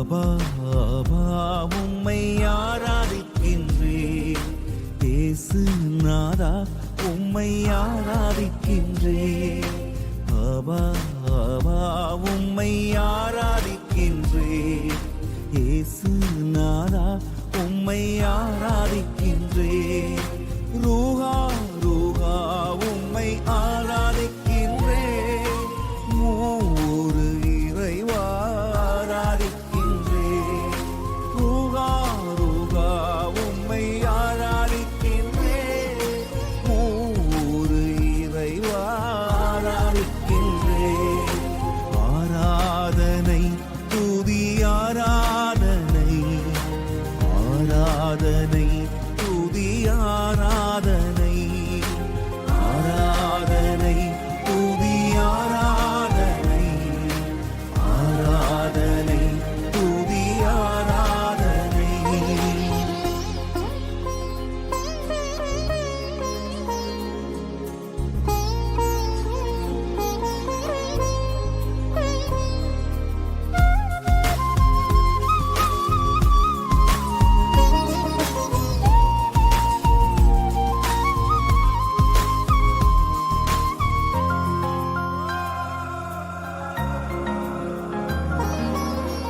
ஆபா ஆபா உம்மை ஆராதிக்கின்றேன் இயேசு நாதா உம்மை ஆராதிக்கின்றேன் ஆபா ஆபா உம்மை ஆராதிக்கின்றேன் இயேசு நாதா உம்மை ஆராதிக்கின்றேன் ரூஹா ரூஹா உம்மை ஆராதிக்கின்றேன் மூறு இறைவா ஆராதிக்கின்றேன் ரூஹா ரூஹா உம்மை ஆராதிக்கின்றேன் மூறு இறைவா ஆராதிக்கின்றேன் ஆராதனை துதி ஆராதனை ஆராதனை துதி ஆராதனை ஆராதனை துதி ஆராதனை ஆராதனை துதி ஆராதனை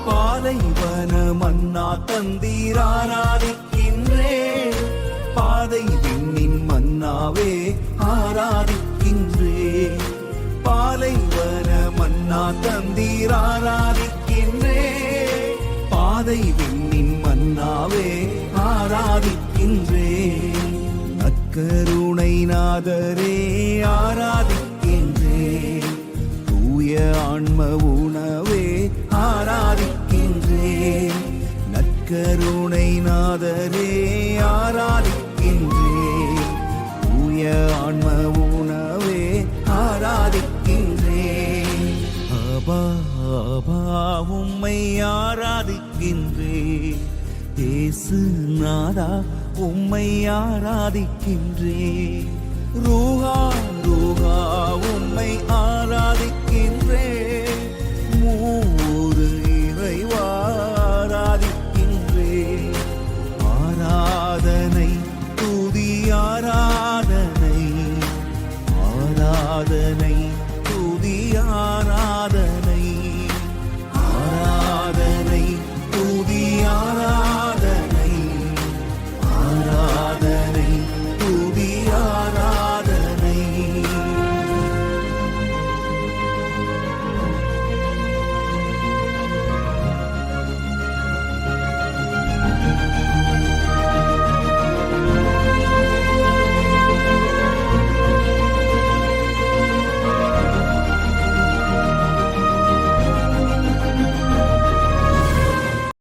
பாலைவன மன்னா தந்தீர் ஆராதிக்கின்றேன் பாதை விண்ணின் மன்னாவே ஆராதிக்கின்றேன் பாலைவன மன்னா தந்தீர் ஆராதிக்கின்றேன் பாதை விண்ணின் மன்னாவே ஆராதிக்கின்றேன் நற்கருணை நாதரே ஆராதிக்கின்றேன் தூய ஆன்ம உணவே ஆராதிக்கின்றேன் நற்கருணை நாதரே ஆராதிக்கின்றேன் தூய ஆன்ம உணவே ஆராதிக்கின்றேன் ஆபா ஆபா உம்மை ஆராதிக்கின்றேன் இயேசு நாதா உம்மை ஆராதிக்கின்றேன் ரூஹா ரூஹா உம்மை ஆராதிக்கின்றேன்